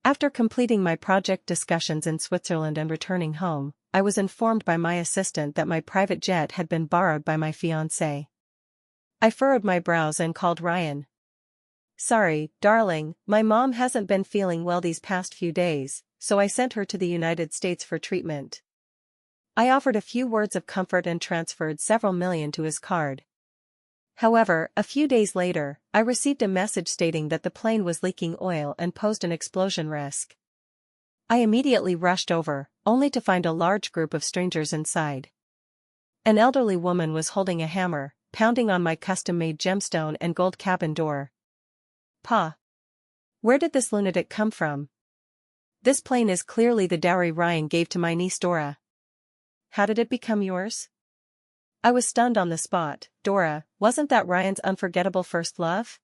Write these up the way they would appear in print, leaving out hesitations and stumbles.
After completing my project discussions in Switzerland and returning home, I was informed by my assistant that my private jet had been borrowed by my fiancé. I furrowed my brows and called Ryan. "Sorry, darling, my mom hasn't been feeling well these past few days, so I sent her to the United States for treatment." I offered a few words of comfort and transferred several million to his card. However, a few days later, I received a message stating that the plane was leaking oil and posed an explosion risk. I immediately rushed over, only to find a large group of strangers inside. An elderly woman was holding a hammer, pounding on my custom-made gemstone and gold cabin door. "Pa! Where did this lunatic come from? This plane is clearly the dowry Ryan gave to my niece Dora. How did it become yours?" I was stunned on the spot. Dora, wasn't that Ryan's unforgettable first love?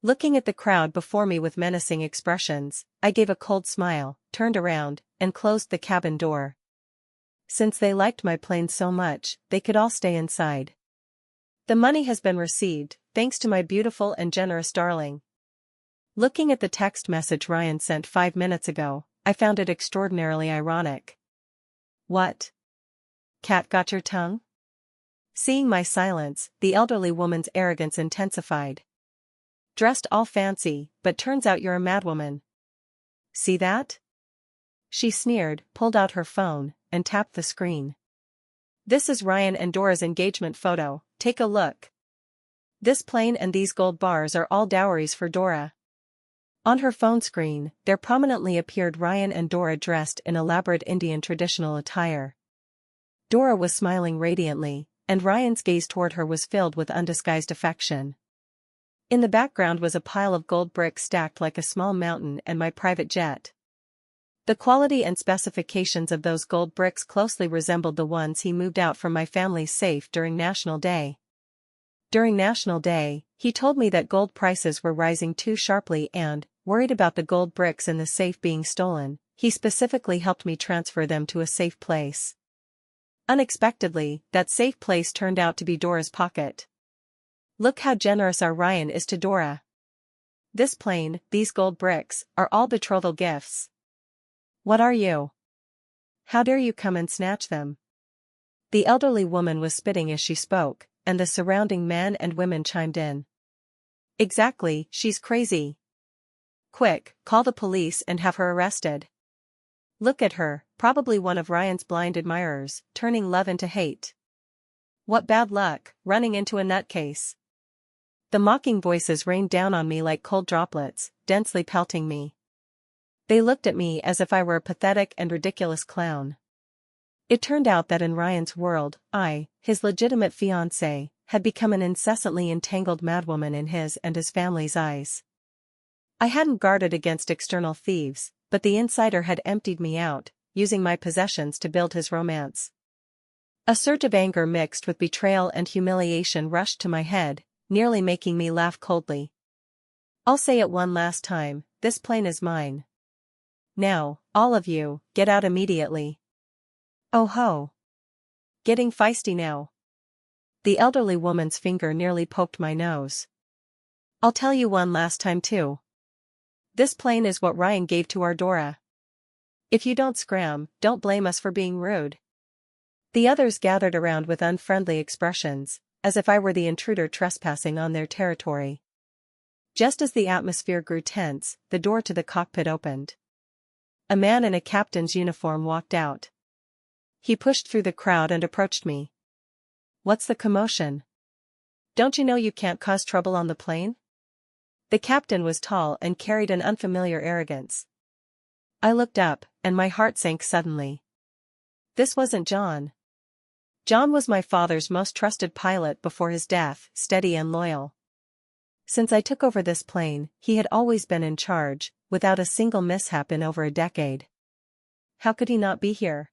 Looking at the crowd before me with menacing expressions, I gave a cold smile, turned around, and closed the cabin door. Since they liked my plane so much, they could all stay inside. "The money has been received, thanks to my beautiful and generous darling." Looking at the text message Ryan sent 5 minutes ago, I found it extraordinarily ironic. "What? Cat got your tongue?" Seeing my silence, the elderly woman's arrogance intensified. "Dressed all fancy, but turns out you're a madwoman. See that?" She sneered, pulled out her phone, and tapped the screen. "This is Ryan and Dora's engagement photo, take a look. This plane and these gold bars are all dowries for Dora." On her phone screen, there prominently appeared Ryan and Dora dressed in elaborate Indian traditional attire. Dora was smiling radiantly, and Ryan's gaze toward her was filled with undisguised affection. In the background was a pile of gold bricks stacked like a small mountain and my private jet. The quality and specifications of those gold bricks closely resembled the ones he moved out from my family's safe during National Day. During National Day, he told me that gold prices were rising too sharply and, worried about the gold bricks in the safe being stolen, he specifically helped me transfer them to a safe place. Unexpectedly, that safe place turned out to be Dora's pocket. Look how generous our Ryan is to Dora. This plane, these gold bricks, are all betrothal gifts. What are you? How dare you come and snatch them? The elderly woman was spitting as she spoke, and the surrounding men and women chimed in. Exactly, she's crazy. Quick, call the police and have her arrested. Look at her, probably one of Ryan's blind admirers, turning love into hate. What bad luck, running into a nutcase. The mocking voices rained down on me like cold droplets, densely pelting me. They looked at me as if I were a pathetic and ridiculous clown. It turned out that in Ryan's world, I, his legitimate fiancé, had become an incessantly entangled madwoman in his and his family's eyes. I hadn't guarded against external thieves, but the insider had emptied me out, using my possessions to build his romance. A surge of anger mixed with betrayal and humiliation rushed to my head, nearly making me laugh coldly. I'll say it one last time, this plane is mine. Now, all of you, get out immediately. Oh ho! Getting feisty now. The elderly woman's finger nearly poked my nose. I'll tell you one last time too. This plane is what Ryan gave to our Dora. If you don't scram, don't blame us for being rude. The others gathered around with unfriendly expressions, as if I were the intruder trespassing on their territory. Just as the atmosphere grew tense, the door to the cockpit opened. A man in a captain's uniform walked out. He pushed through the crowd and approached me. What's the commotion? Don't you know you can't cause trouble on the plane? The captain was tall and carried an unfamiliar arrogance. I looked up, and my heart sank suddenly. This wasn't John. John was my father's most trusted pilot before his death, steady and loyal. Since I took over this plane, he had always been in charge, without a single mishap in over a decade. How could he not be here?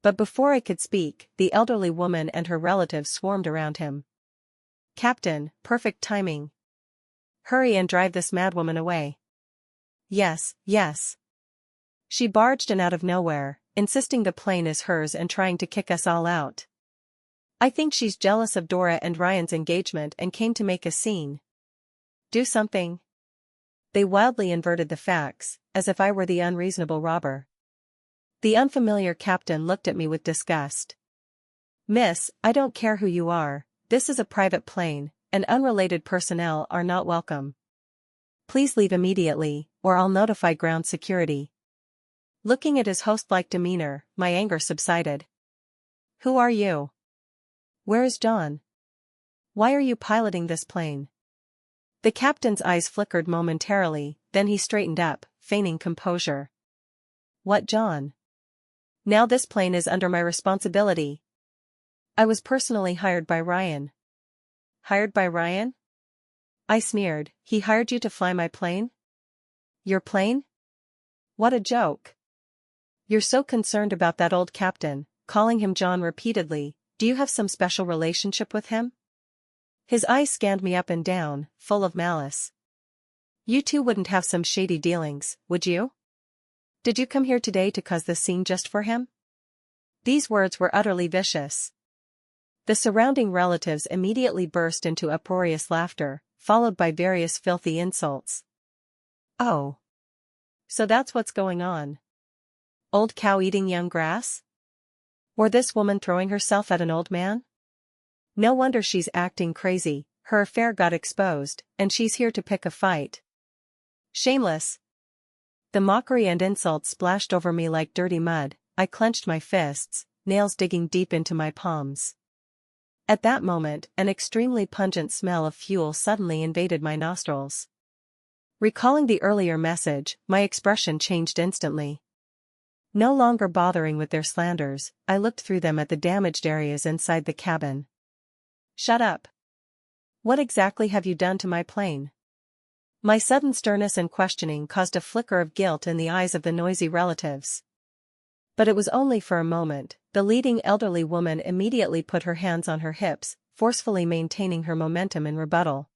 But before I could speak, the elderly woman and her relatives swarmed around him. Captain, perfect timing. Hurry and drive this madwoman away. Yes, yes. She barged in out of nowhere, insisting the plane is hers and trying to kick us all out. I think she's jealous of Dora and Ryan's engagement and came to make a scene. Do something. they wildly inverted the facts, as if I were the unreasonable robber. The unfamiliar captain looked at me with disgust. "Miss, I don't care who you are, this is a private plane, and unrelated personnel are not welcome. Please leave immediately, or I'll notify ground security." Looking at his host-like demeanor, my anger subsided. "Who are you? Where is John? Why are you piloting this plane?" The captain's eyes flickered momentarily, then he straightened up, feigning composure. "What John? Now this plane is under my responsibility. I was personally hired by Ryan." "Hired by Ryan?" I sneered. "He hired you to fly my plane?" "Your plane? What a joke. You're so concerned about that old captain, calling him John repeatedly, do you have some special relationship with him?" His eyes scanned me up and down, full of malice. "You two wouldn't have some shady dealings, would you? Did you come here today to cause this scene just for him?" These words were utterly vicious. The surrounding relatives immediately burst into uproarious laughter, followed by various filthy insults. "Oh. So that's what's going on. Old cow eating young grass? Or this woman throwing herself at an old man? No wonder she's acting crazy, her affair got exposed, and she's here to pick a fight. Shameless." The mockery and insults splashed over me like dirty mud. I clenched my fists, nails digging deep into my palms. At that moment, an extremely pungent smell of fuel suddenly invaded my nostrils. Recalling the earlier message, my expression changed instantly. No longer bothering with their slanders, I looked through them at the damaged areas inside the cabin. "Shut up. What exactly have you done to my plane?" My sudden sternness and questioning caused a flicker of guilt in the eyes of the noisy relatives. But it was only for a moment. The leading elderly woman immediately put her hands on her hips, forcefully maintaining her momentum in rebuttal.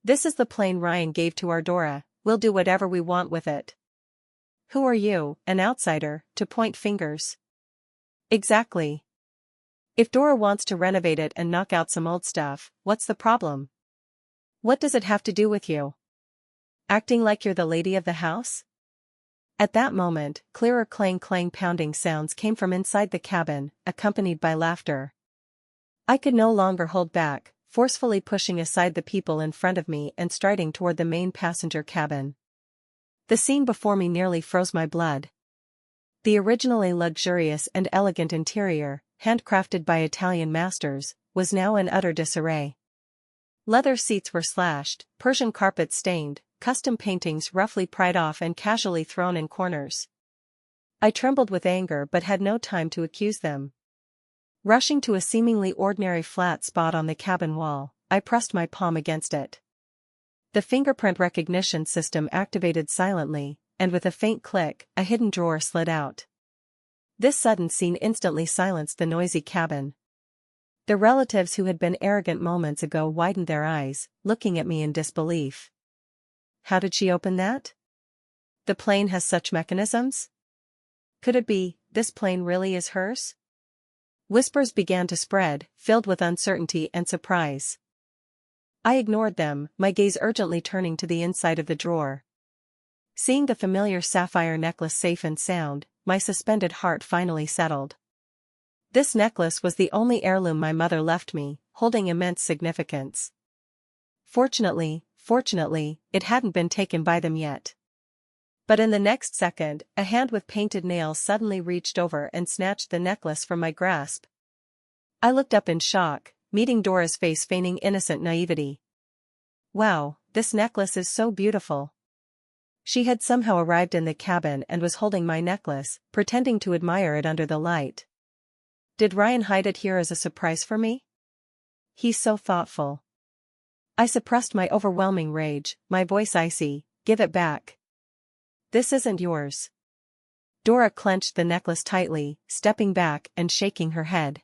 "This is the plane Ryan gave to our Dora, we'll do whatever we want with it. Who are you, an outsider, to point fingers?" "Exactly. If Dora wants to renovate it and knock out some old stuff, what's the problem? What does it have to do with you? Acting like you're the lady of the house?" At that moment, clearer clang-clang pounding sounds came from inside the cabin, accompanied by laughter. I could no longer hold back, forcefully pushing aside the people in front of me and striding toward the main passenger cabin. The scene before me nearly froze my blood. The originally luxurious and elegant interior, handcrafted by Italian masters, was now in utter disarray. Leather seats were slashed, Persian carpets stained, custom paintings roughly pried off and casually thrown in corners. I trembled with anger but had no time to accuse them. Rushing to a seemingly ordinary flat spot on the cabin wall, I pressed my palm against it. The fingerprint recognition system activated silently, and with a faint click, a hidden drawer slid out. This sudden scene instantly silenced the noisy cabin. The relatives who had been arrogant moments ago widened their eyes, looking at me in disbelief. "How did she open that? The plane has such mechanisms? Could it be, this plane really is hers?" Whispers began to spread, filled with uncertainty and surprise. I ignored them, my gaze urgently turning to the inside of the drawer. Seeing the familiar sapphire necklace safe and sound, my suspended heart finally settled. This necklace was the only heirloom my mother left me, holding immense significance. Fortunately, it hadn't been taken by them yet. But in the next second, a hand with painted nails suddenly reached over and snatched the necklace from my grasp. I looked up in shock, meeting Dora's face feigning innocent naivety. "Wow, this necklace is so beautiful." She had somehow arrived in the cabin and was holding my necklace, pretending to admire it under the light. Did Ryan hide it here as a surprise for me? He's so thoughtful. I suppressed my overwhelming rage, my voice icy. "Give it back. This isn't yours." Dora clenched the necklace tightly, stepping back and shaking her head.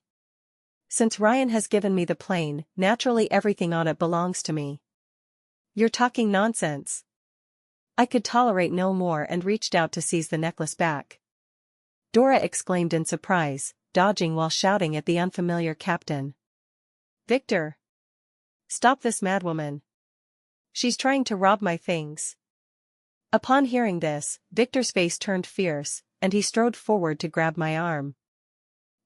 "Since Ryan has given me the plane, naturally everything on it belongs to me." "You're talking nonsense." I could tolerate no more and reached out to seize the necklace back. Dora exclaimed in surprise, dodging while shouting at the unfamiliar captain. "Victor! Stop this madwoman. She's trying to rob my things." Upon hearing this, Victor's face turned fierce, and he strode forward to grab my arm.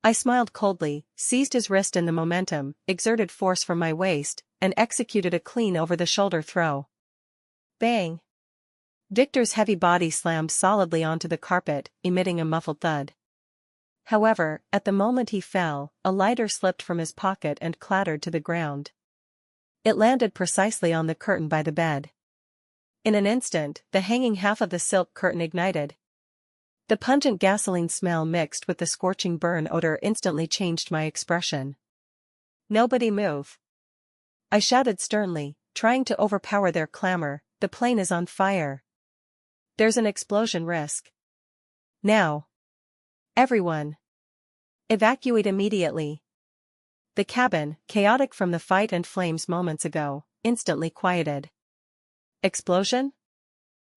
I smiled coldly, seized his wrist in the momentum, exerted force from my waist, and executed a clean over-the-shoulder throw. Bang! Victor's heavy body slammed solidly onto the carpet, emitting a muffled thud. However, at the moment he fell, a lighter slipped from his pocket and clattered to the ground. It landed precisely on the curtain by the bed. In an instant, the hanging half of the silk curtain ignited. The pungent gasoline smell mixed with the scorching burn odor instantly changed my expression. "Nobody move!" I shouted sternly, trying to overpower their clamor. "The plane is on fire. There's an explosion risk. Now! Everyone! Evacuate immediately!" The cabin, chaotic from the fight and flames moments ago, instantly quieted. Explosion?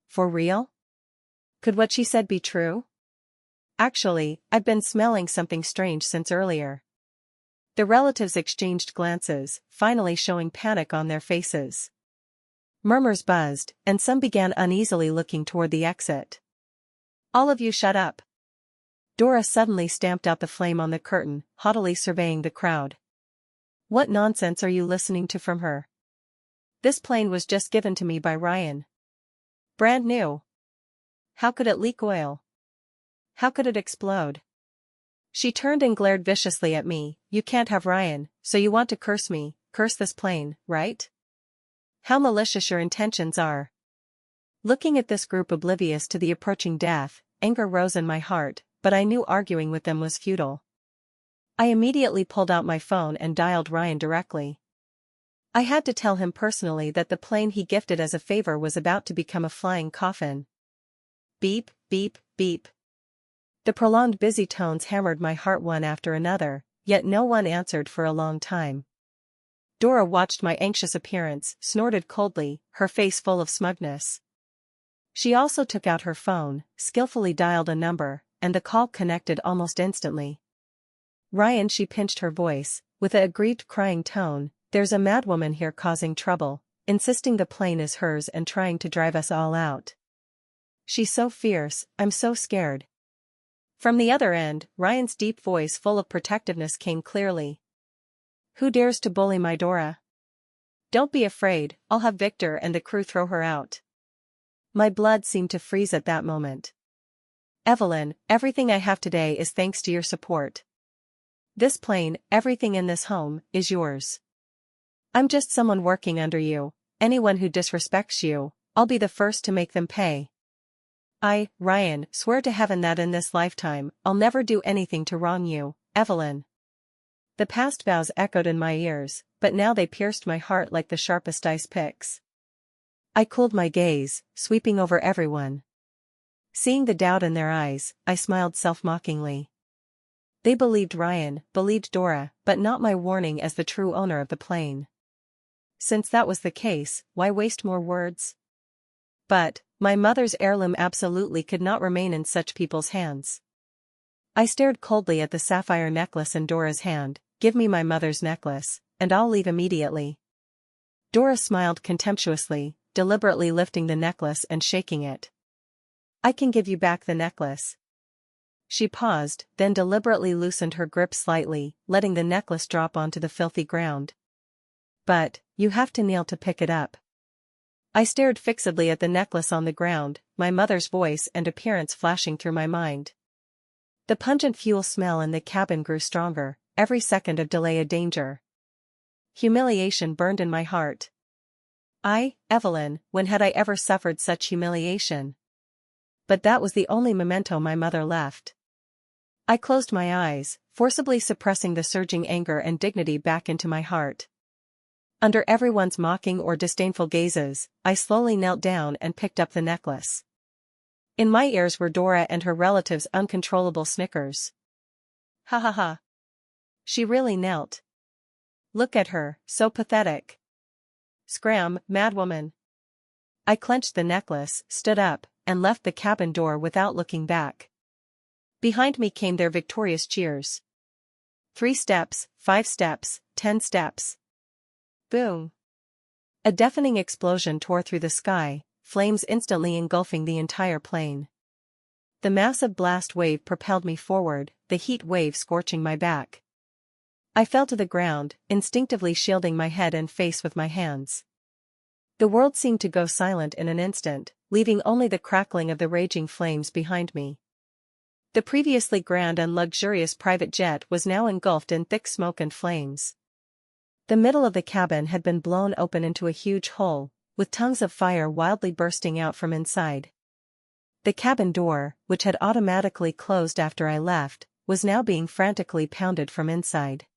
For real? Could what she said be true? Actually, I'd been smelling something strange since earlier. The relatives exchanged glances, finally showing panic on their faces. Murmurs buzzed, and some began uneasily looking toward the exit. "All of you shut up!" Dora suddenly stamped out the flame on the curtain, haughtily surveying the crowd. "What nonsense are you listening to from her? This plane was just given to me by Ryan. Brand new. How could it leak oil? How could it explode?" She turned and glared viciously at me. "You can't have Ryan, so you want to curse me, curse this plane, right? How malicious your intentions are." Looking at this group oblivious to the approaching death, anger rose in my heart, but I knew arguing with them was futile. I immediately pulled out my phone and dialed Ryan directly. I had to tell him personally that the plane he gifted as a favor was about to become a flying coffin. Beep, beep, beep. The prolonged busy tones hammered my heart one after another, yet no one answered for a long time. Dora watched my anxious appearance, snorted coldly, her face full of smugness. She also took out her phone, skillfully dialed a number, and the call connected almost instantly. "Ryan," she pinched her voice, with a aggrieved crying tone, "there's a madwoman here causing trouble, insisting the plane is hers and trying to drive us all out. She's so fierce, I'm so scared." From the other end, Ryan's deep voice full of protectiveness came clearly. "Who dares to bully my Dora? Don't be afraid, I'll have Victor and the crew throw her out." My blood seemed to freeze at that moment. "Evelyn, everything I have today is thanks to your support. This plane, everything in this home, is yours. I'm just someone working under you. Anyone who disrespects you, I'll be the first to make them pay. I, Ryan, swear to heaven that in this lifetime, I'll never do anything to wrong you, Evelyn." The past vows echoed in my ears, but now they pierced my heart like the sharpest ice picks. I cooled my gaze, sweeping over everyone. Seeing the doubt in their eyes, I smiled self-mockingly. They believed Ryan, believed Dora, but not my warning as the true owner of the plane. Since that was the case, why waste more words? But my mother's heirloom absolutely could not remain in such people's hands. I stared coldly at the sapphire necklace in Dora's hand. "Give me my mother's necklace, and I'll leave immediately." Dora smiled contemptuously, deliberately lifting the necklace and shaking it. "I can give you back the necklace." She paused, then deliberately loosened her grip slightly, letting the necklace drop onto the filthy ground. "But, you have to kneel to pick it up." I stared fixedly at the necklace on the ground, my mother's voice and appearance flashing through my mind. The pungent fuel smell in the cabin grew stronger, every second of delay a danger. Humiliation burned in my heart. Evelyn, when had I ever suffered such humiliation? But that was the only memento my mother left. I closed my eyes, forcibly suppressing the surging anger and dignity back into my heart. Under everyone's mocking or disdainful gazes, I slowly knelt down and picked up the necklace. In my ears were Dora and her relatives' uncontrollable snickers. "Ha ha ha. She really knelt. Look at her, so pathetic. Scram, madwoman." I clenched the necklace, stood up, and left the cabin door without looking back. Behind me came their victorious cheers. 3 steps, 5 steps, 10 steps. Boom! A deafening explosion tore through the sky, flames instantly engulfing the entire plane. The massive blast wave propelled me forward, the heat wave scorching my back. I fell to the ground, instinctively shielding my head and face with my hands. The world seemed to go silent in an instant, leaving only the crackling of the raging flames behind me. The previously grand and luxurious private jet was now engulfed in thick smoke and flames. The middle of the cabin had been blown open into a huge hole, with tongues of fire wildly bursting out from inside. The cabin door, which had automatically closed after I left, was now being frantically pounded from inside.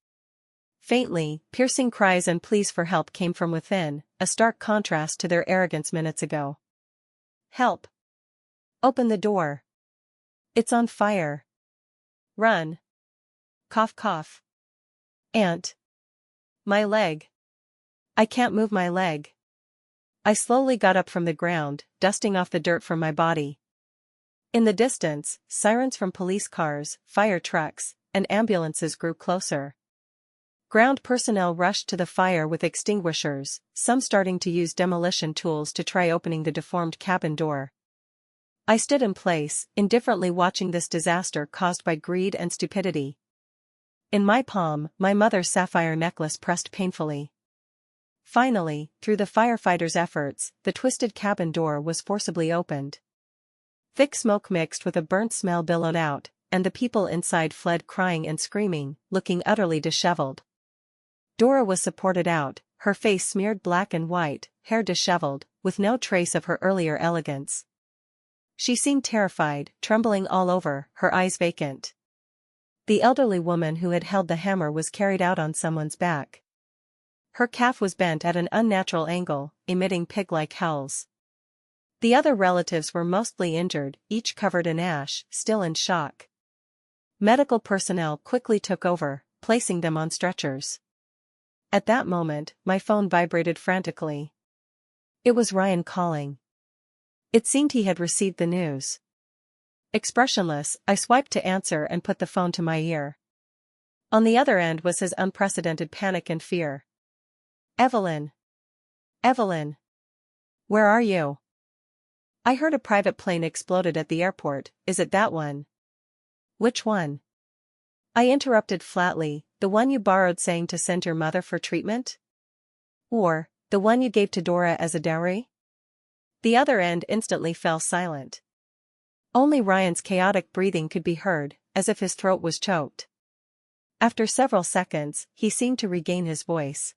Faintly, piercing cries and pleas for help came from within, a stark contrast to their arrogance minutes ago. "Help! Open the door! It's on fire! Run! Cough cough! Aunt! My leg! I can't move my leg!" I slowly got up from the ground, dusting off the dirt from my body. In the distance, sirens from police cars, fire trucks, and ambulances grew closer. Ground personnel rushed to the fire with extinguishers, some starting to use demolition tools to try opening the deformed cabin door. I stood in place, indifferently watching this disaster caused by greed and stupidity. In my palm, my mother's sapphire necklace pressed painfully. Finally, through the firefighters' efforts, the twisted cabin door was forcibly opened. Thick smoke mixed with a burnt smell billowed out, and the people inside fled crying and screaming, looking utterly disheveled. Dora was supported out, her face smeared black and white, hair disheveled, with no trace of her earlier elegance. She seemed terrified, trembling all over, her eyes vacant. The elderly woman who had held the hammer was carried out on someone's back. Her calf was bent at an unnatural angle, emitting pig-like howls. The other relatives were mostly injured, each covered in ash, still in shock. Medical personnel quickly took over, placing them on stretchers. At that moment, my phone vibrated frantically. It was Ryan calling. It seemed he had received the news. Expressionless, I swiped to answer and put the phone to my ear. On the other end was his unprecedented panic and fear. "Evelyn. Evelyn. Where are you? I heard a private plane exploded at the airport, is it that one?" "Which one?" I interrupted flatly, "The one you borrowed saying to send your mother for treatment? Or, the one you gave to Dora as a dowry?" The other end instantly fell silent. Only Ryan's chaotic breathing could be heard, as if his throat was choked. After several seconds, he seemed to regain his voice.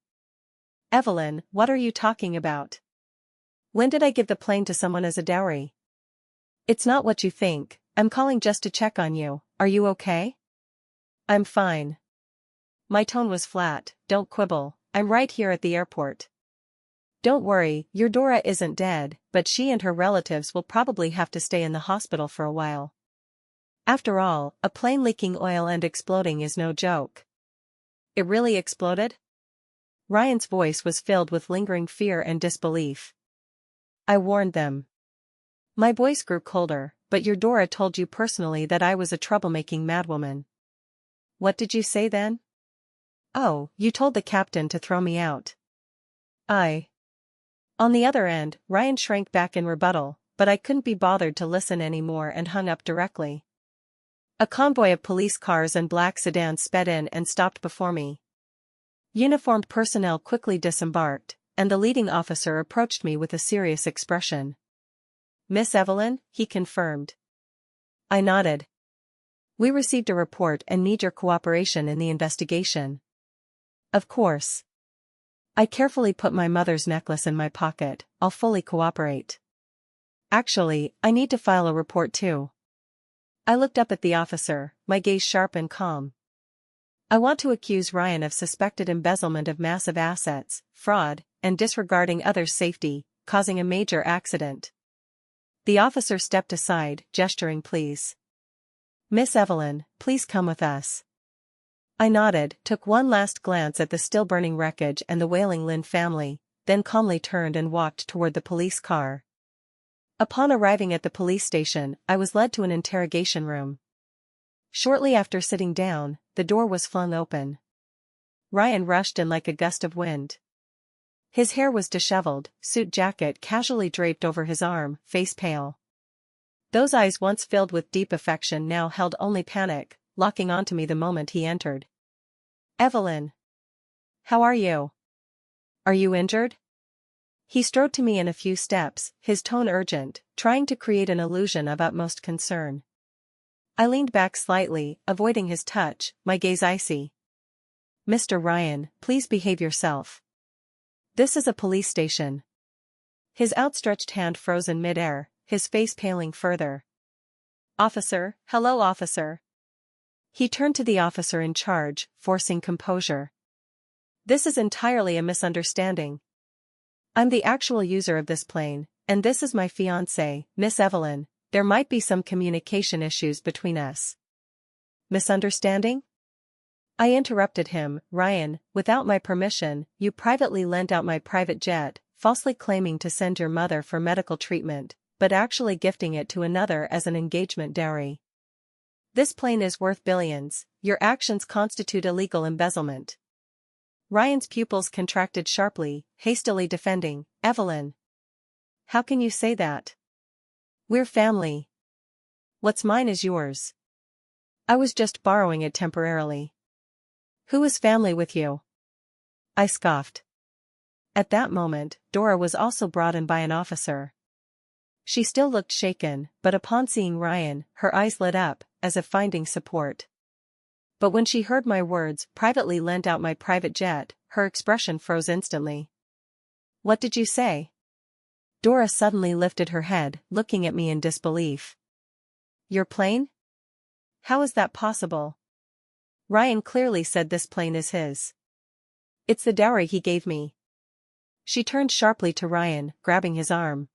"Evelyn, what are you talking about? When did I give the plane to someone as a dowry? It's not what you think, I'm calling just to check on you, are you okay?" "I'm fine." My tone was flat, "Don't quibble, I'm right here at the airport. Don't worry, your Dora isn't dead, but she and her relatives will probably have to stay in the hospital for a while. After all, a plane leaking oil and exploding is no joke." "It really exploded?" Ryan's voice was filled with lingering fear and disbelief. "I warned them." My voice grew colder, "But your Dora told you personally that I was a troublemaking madwoman." "What did you say then?" "Oh, you told the captain to throw me out." On the other end, Ryan shrank back in rebuttal, but I couldn't be bothered to listen anymore and hung up directly. A convoy of police cars and black sedans sped in and stopped before me. Uniformed personnel quickly disembarked, and the leading officer approached me with a serious expression. "Miss Evelyn," he confirmed. I nodded. "We received a report and need your cooperation in the investigation." "Of course." I carefully put my mother's necklace in my pocket, "I'll fully cooperate. Actually, I need to file a report too." I looked up at the officer, my gaze sharp and calm. "I want to accuse Ryan of suspected embezzlement of massive assets, fraud, and disregarding others' safety, causing a major accident." The officer stepped aside, gesturing please. "Miss Evelyn, please come with us." I nodded, took one last glance at the still-burning wreckage and the wailing Lynn family, then calmly turned and walked toward the police car. Upon arriving at the police station, I was led to an interrogation room. Shortly after sitting down, the door was flung open. Ryan rushed in like a gust of wind. His hair was disheveled, suit jacket casually draped over his arm, face pale. Those eyes once filled with deep affection now held only panic, locking onto me the moment he entered. "Evelyn. How are you? Are you injured?" He strode to me in a few steps, his tone urgent, trying to create an illusion of utmost concern. I leaned back slightly, avoiding his touch, my gaze icy. "Mr. Ryan, please behave yourself. This is a police station." His outstretched hand froze in midair, his face paling further. "Officer, hello officer." He turned to the officer in charge, forcing composure. "This is entirely a misunderstanding. I'm the actual user of this plane, and this is my fiancé, Miss Evelyn. There might be some communication issues between us." "Misunderstanding?" I interrupted him. "Ryan, without my permission, you privately lent out my private jet, falsely claiming to send your mother for medical treatment, but actually gifting it to another as an engagement dowry. This plane is worth billions. Your actions constitute illegal embezzlement." Ryan's pupils contracted sharply, hastily defending. "Evelyn. How can you say that? We're family. What's mine is yours. I was just borrowing it temporarily." "Who is family with you?" I scoffed. At that moment, Dora was also brought in by an officer. She still looked shaken, but upon seeing Ryan, her eyes lit up, as if finding support. But when she heard my words, "privately lent out my private jet," her expression froze instantly. "What did you say?" Dora suddenly lifted her head, looking at me in disbelief. "Your plane? How is that possible? Ryan clearly said this plane is his. It's the dowry he gave me." She turned sharply to Ryan, grabbing his arm.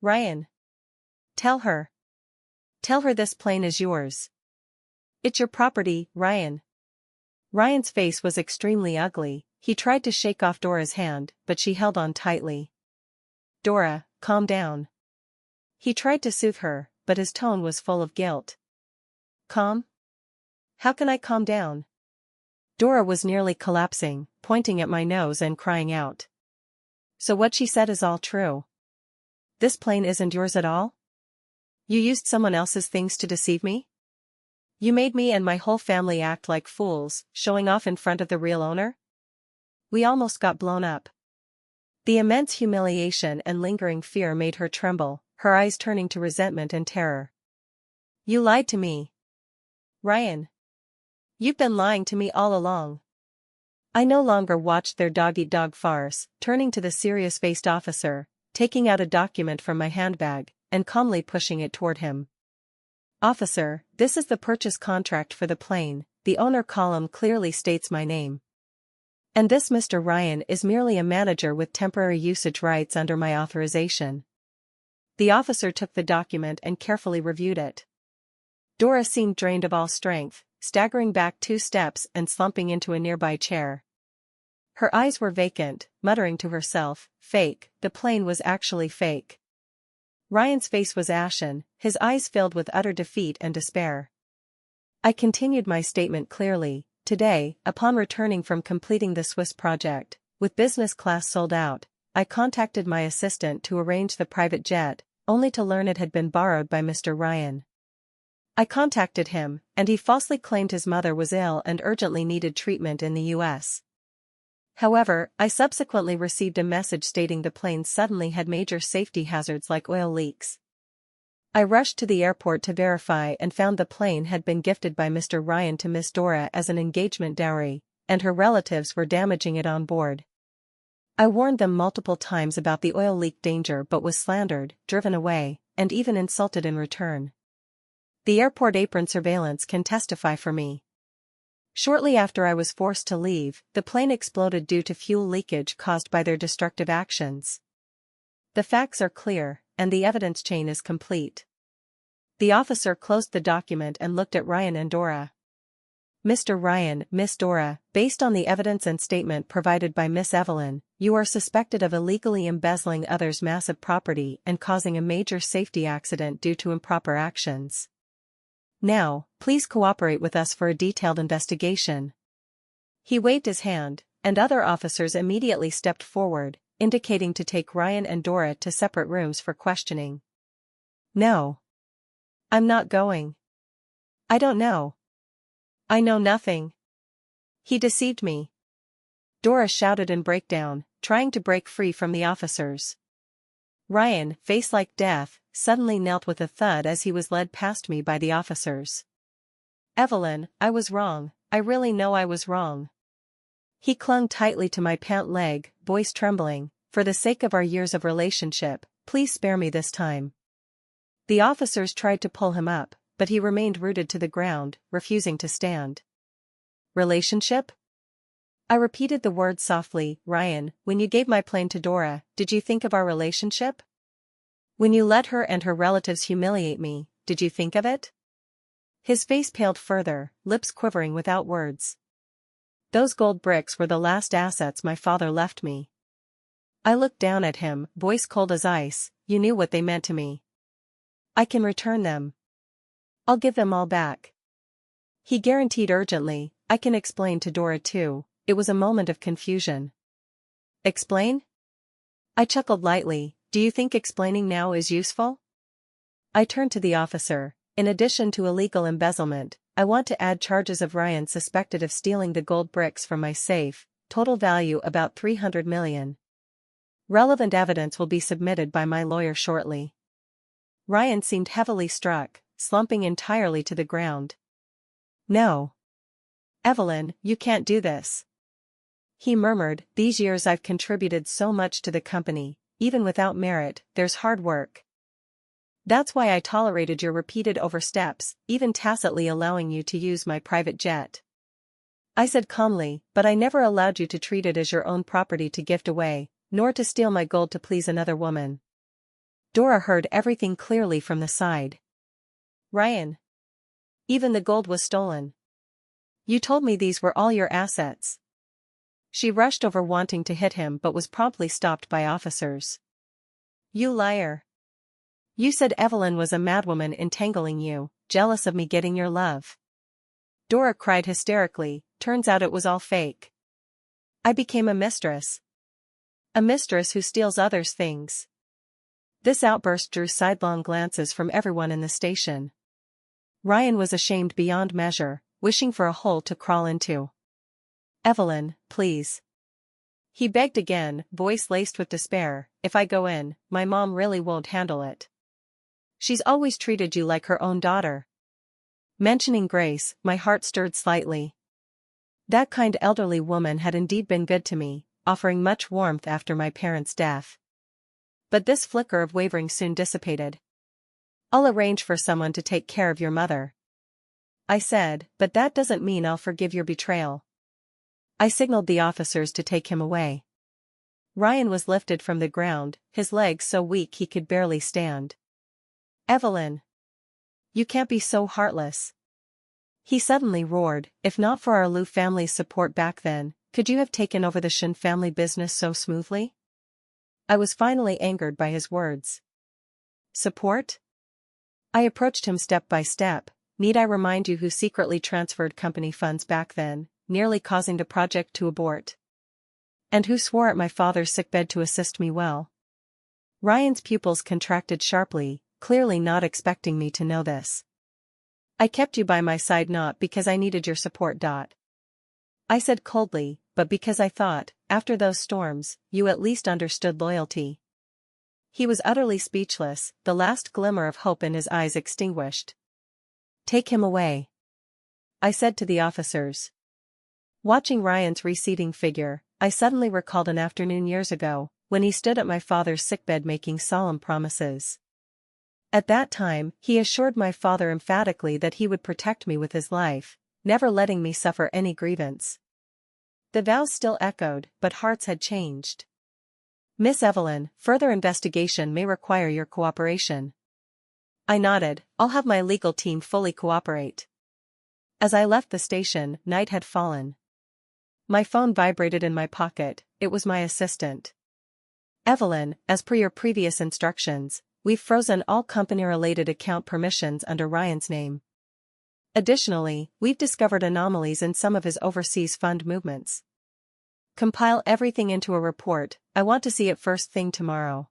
"Ryan. Tell her. Tell her this plane is yours. It's your property, Ryan." Ryan's face was extremely ugly. He tried to shake off Dora's hand, but she held on tightly. "Dora, calm down." He tried to soothe her, but his tone was full of guilt. "Calm? How can I calm down?" Dora was nearly collapsing, pointing at my nose and crying out. "So what she said is all true? This plane isn't yours at all? You used someone else's things to deceive me? You made me and my whole family act like fools, showing off in front of the real owner? We almost got blown up." The immense humiliation and lingering fear made her tremble, her eyes turning to resentment and terror. "You lied to me. Ryan. You've been lying to me all along." I no longer watched their dog-eat-dog farce, turning to the serious-faced officer, taking out a document from my handbag, and calmly pushing it toward him. "Officer, this is the purchase contract for the plane. The owner column clearly states my name. And this Mr. Ryan is merely a manager with temporary usage rights under my authorization." The officer took the document and carefully reviewed it. Dora seemed drained of all strength, staggering back 2 steps and slumping into a nearby chair. Her eyes were vacant, muttering to herself, "Fake, the plane was actually fake." Ryan's face was ashen, his eyes filled with utter defeat and despair. I continued my statement clearly. "Today, upon returning from completing the Swiss project, with business class sold out, I contacted my assistant to arrange the private jet, only to learn it had been borrowed by Mr. Ryan. I contacted him, and he falsely claimed his mother was ill and urgently needed treatment in the U.S. However, I subsequently received a message stating the plane suddenly had major safety hazards like oil leaks. I rushed to the airport to verify and found the plane had been gifted by Mr. Ryan to Miss Dora as an engagement dowry, and her relatives were damaging it on board. I warned them multiple times about the oil leak danger but was slandered, driven away, and even insulted in return. The airport apron surveillance can testify for me. Shortly after I was forced to leave, the plane exploded due to fuel leakage caused by their destructive actions. The facts are clear, and the evidence chain is complete. The officer closed the document and looked at Ryan and Dora. "Mr. Ryan, Miss Dora, based on the evidence and statement provided by Miss Evelyn, you are suspected of illegally embezzling others' massive property and causing a major safety accident due to improper actions. Now, please cooperate with us for a detailed investigation." He waved his hand, and other officers immediately stepped forward, indicating to take Ryan and Dora to separate rooms for questioning. No. I'm not going. I don't know. I know nothing. He deceived me. Dora shouted in breakdown, trying to break free from the officers. Ryan, face like death, suddenly knelt with a thud as he was led past me by the officers. Evelyn, I was wrong, I really know I was wrong. He clung tightly to my pant leg, voice trembling, for the sake of our years of relationship, please spare me this time. The officers tried to pull him up, but he remained rooted to the ground, refusing to stand. Relationship? I repeated the word softly. Ryan, when you gave my plane to Dora, did you think of our relationship? When you let her and her relatives humiliate me, did you think of it? His face paled further, lips quivering without words. Those gold bricks were the last assets my father left me. I looked down at him, voice cold as ice. You knew what they meant to me. I can return them. I'll give them all back. He guaranteed urgently. I can explain to Dora too. It was a moment of confusion. Explain? I chuckled lightly. Do you think explaining now is useful? I turned to the officer. In addition to illegal embezzlement, I want to add charges of Ryan suspected of stealing the gold bricks from my safe, total value about 300 million. Relevant evidence will be submitted by my lawyer shortly. Ryan seemed heavily struck, slumping entirely to the ground. No. Evelyn, you can't do this. He murmured, these years I've contributed so much to the company, even without merit, there's hard work. That's why I tolerated your repeated oversteps, even tacitly allowing you to use my private jet. I said calmly, but I never allowed you to treat it as your own property to gift away, nor to steal my gold to please another woman. Dora heard everything clearly from the side. Ryan. Even the gold was stolen. You told me these were all your assets. She rushed over wanting to hit him but was promptly stopped by officers. You liar. You said Evelyn was a madwoman entangling you, jealous of me getting your love. Dora cried hysterically, turns out it was all fake. I became a mistress. A mistress who steals others' things. This outburst drew sidelong glances from everyone in the station. Ryan was ashamed beyond measure, wishing for a hole to crawl into. Evelyn, please. He begged again, voice laced with despair, if I go in, my mom really won't handle it. She's always treated you like her own daughter. Mentioning Grace, my heart stirred slightly. That kind elderly woman had indeed been good to me, offering much warmth after my parents' death. But this flicker of wavering soon dissipated. I'll arrange for someone to take care of your mother. I said, but that doesn't mean I'll forgive your betrayal. I signaled the officers to take him away. Ryan was lifted from the ground, his legs so weak he could barely stand. Evelyn. You can't be so heartless. He suddenly roared, if not for our Liu family's support back then, could you have taken over the Shen family business so smoothly? I was finally angered by his words. Support? I approached him step by step. Need I remind you who secretly transferred company funds back then, nearly causing the project to abort? And who swore at my father's sickbed to assist me well? Ryan's pupils contracted sharply, clearly not expecting me to know this. I kept you by my side not because I needed your support. I said coldly, but because I thought, after those storms, you at least understood loyalty. He was utterly speechless, the last glimmer of hope in his eyes extinguished. Take him away, I said to the officers. Watching Ryan's receding figure, I suddenly recalled an afternoon years ago, when he stood at my father's sickbed making solemn promises. At that time, he assured my father emphatically that he would protect me with his life, never letting me suffer any grievance. The vows still echoed, but hearts had changed. Miss Evelyn, further investigation may require your cooperation. I nodded, I'll have my legal team fully cooperate. As I left the station, night had fallen. My phone vibrated in my pocket, it was my assistant. Evelyn, as per your previous instructions, we've frozen all company-related account permissions under Ryan's name. Additionally, we've discovered anomalies in some of his overseas fund movements. Compile everything into a report, I want to see it first thing tomorrow.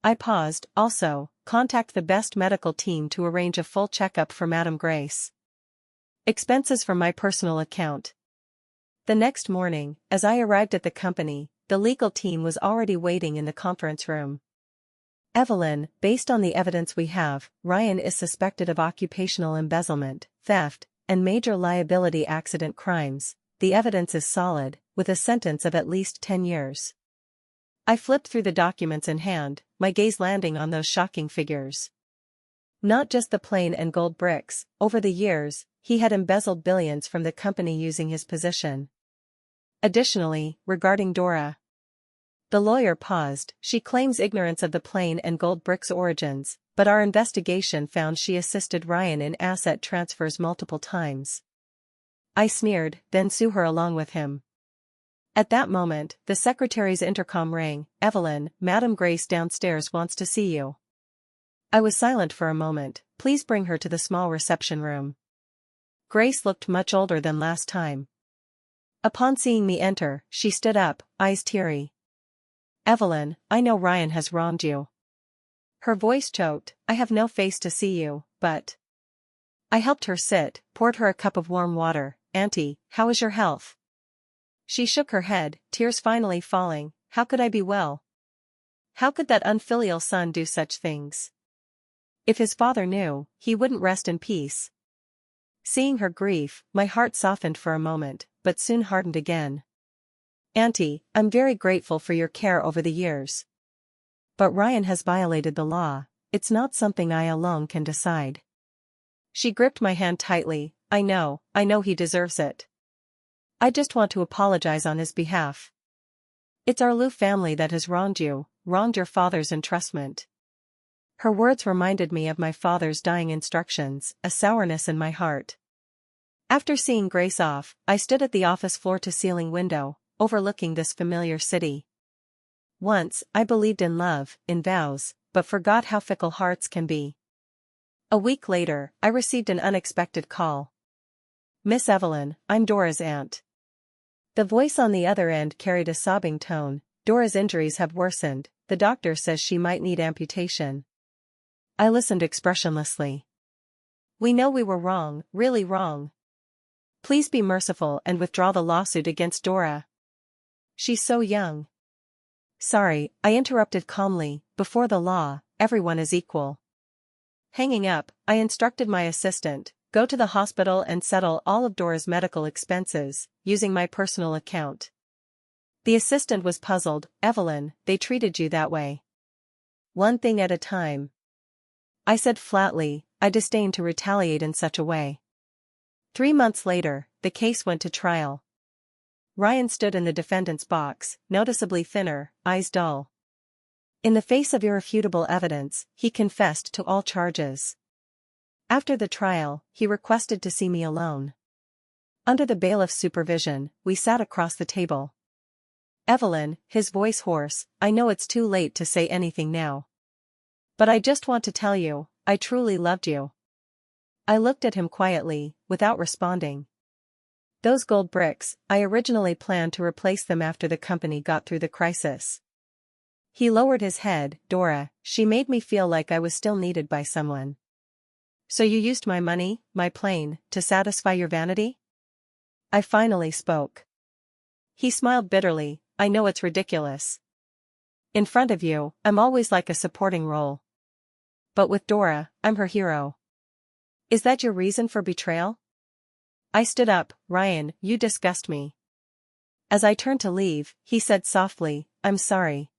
I paused, also, contact the best medical team to arrange a full checkup for Madame Grace. Expenses from my personal account. The next morning, as I arrived at the company, the legal team was already waiting in the conference room. Evelyn, based on the evidence we have, Ryan is suspected of occupational embezzlement, theft, and major liability accident crimes. The evidence is solid, with a sentence of at least 10 years. I flipped through the documents in hand, my gaze landing on those shocking figures. Not just the plain and gold bricks, over the years, he had embezzled billions from the company using his position. Additionally, regarding Dora. The lawyer paused. She claims ignorance of the plain and gold bricks' origins, but our investigation found she assisted Ryan in asset transfers multiple times. I sneered, then sue her along with him. At that moment, the secretary's intercom rang. Evelyn, Madame Grace downstairs wants to see you. I was silent for a moment. Please bring her to the small reception room. Grace looked much older than last time. Upon seeing me enter, she stood up, eyes teary. Evelyn, I know Ryan has wronged you. Her voice choked. I have no face to see you, but... I helped her sit, poured her a cup of warm water. Auntie, how is your health? She shook her head, tears finally falling. How could I be well? How could that unfilial son do such things? If his father knew, he wouldn't rest in peace. Seeing her grief, my heart softened for a moment, but soon hardened again. Auntie, I'm very grateful for your care over the years. But Ryan has violated the law. It's not something I alone can decide. She gripped my hand tightly. I know he deserves it. I just want to apologize on his behalf. It's our Lou family that has wronged you, wronged your father's entrustment. Her words reminded me of my father's dying instructions, a sourness in my heart. After seeing Grace off, I stood at the office floor-to-ceiling window, overlooking this familiar city. Once, I believed in love, in vows, but forgot how fickle hearts can be. A week later, I received an unexpected call. Miss Evelyn, I'm Dora's aunt. The voice on the other end carried a sobbing tone. Dora's injuries have worsened. The doctor says she might need amputation. I listened expressionlessly. We know we were wrong, really wrong. Please be merciful and withdraw the lawsuit against Dora. She's so young. Sorry, I interrupted calmly. Before the law, everyone is equal. Hanging up, I instructed my assistant, go to the hospital and settle all of Dora's medical expenses, using my personal account. The assistant was puzzled. Evelyn, they treated you that way. One thing at a time. I said flatly, I disdain to retaliate in such a way. 3 months later, the case went to trial. Ryan stood in the defendant's box, noticeably thinner, eyes dull. In the face of irrefutable evidence, he confessed to all charges. After the trial, he requested to see me alone. Under the bailiff's supervision, we sat across the table. Evelyn, his voice hoarse, I know it's too late to say anything now. But I just want to tell you, I truly loved you. I looked at him quietly, without responding. Those gold bricks, I originally planned to replace them after the company got through the crisis. He lowered his head. Dora, she made me feel like I was still needed by someone. So you used my money, my plane, to satisfy your vanity? I finally spoke. He smiled bitterly. I know it's ridiculous. In front of you, I'm always like a supporting role. But with Dora, I'm her hero. Is that your reason for betrayal? I stood up. Ryan, you disgust me. As I turned to leave, he said softly, I'm sorry.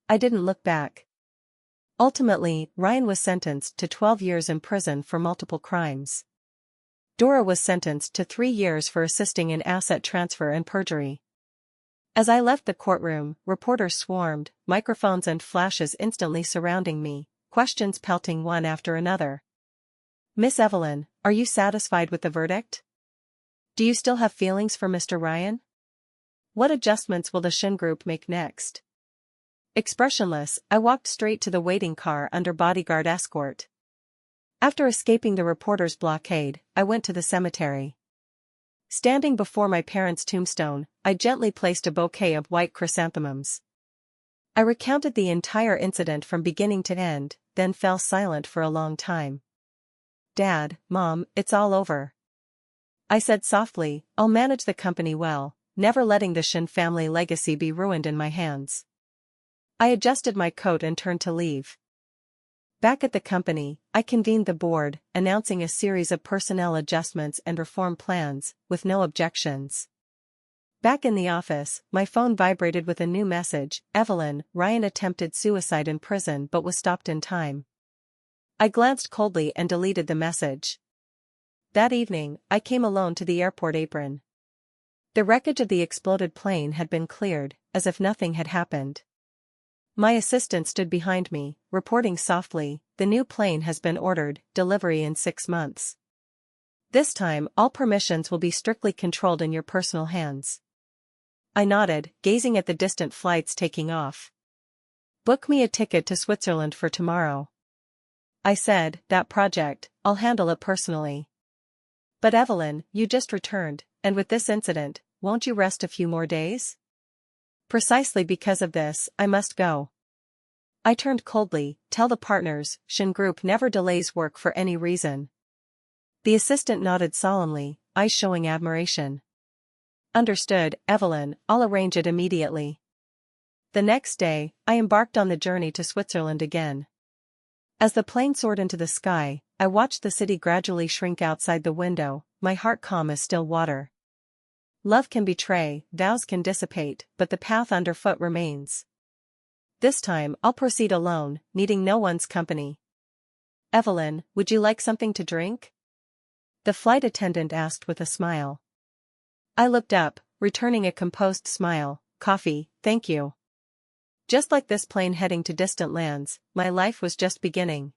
I didn't look back. Ultimately, Ryan was sentenced to 12 years in prison for multiple crimes. Dora was sentenced to 3 years for assisting in asset transfer and perjury. As I left the courtroom, reporters swarmed, microphones and flashes instantly surrounding me, questions pelting one after another. Miss Evelyn, are you satisfied with the verdict? Do you still have feelings for Mr. Ryan? What adjustments will the Shin Group make next? Expressionless, I walked straight to the waiting car under bodyguard escort. After escaping the reporters' blockade, I went to the cemetery. Standing before my parents' tombstone, I gently placed a bouquet of white chrysanthemums. I recounted the entire incident from beginning to end, then fell silent for a long time. "Dad, Mom, it's all over," I said softly. "I'll manage the company well, never letting the Shin family legacy be ruined in my hands." I adjusted my coat and turned to leave. Back at the company, I convened the board, announcing a series of personnel adjustments and reform plans, with no objections. Back in the office, my phone vibrated with a new message. "Evelyn, Ryan attempted suicide in prison but was stopped in time." I glanced coldly and deleted the message. That evening, I came alone to the airport apron. The wreckage of the exploded plane had been cleared, as if nothing had happened. My assistant stood behind me, reporting softly, "The new plane has been ordered, delivery in 6 months. This time, all permissions will be strictly controlled in your personal hands." I nodded, gazing at the distant flights taking off. "Book me a ticket to Switzerland for tomorrow," I said. "That project, I'll handle it personally." "But Evelyn, you just returned, and with this incident, won't you rest a few more days?" "Precisely because of this, I must go." I turned coldly. "Tell the partners, Shin Group never delays work for any reason." The assistant nodded solemnly, eyes showing admiration. "Understood, Evelyn, I'll arrange it immediately." The next day, I embarked on the journey to Switzerland again. As the plane soared into the sky, I watched the city gradually shrink outside the window, my heart calm as still water. Love can betray, vows can dissipate, but the path underfoot remains. This time, I'll proceed alone, needing no one's company. "Evelyn, would you like something to drink?" the flight attendant asked with a smile. I looked up, returning a composed smile. "Coffee, thank you." Just like this plane heading to distant lands, my life was just beginning.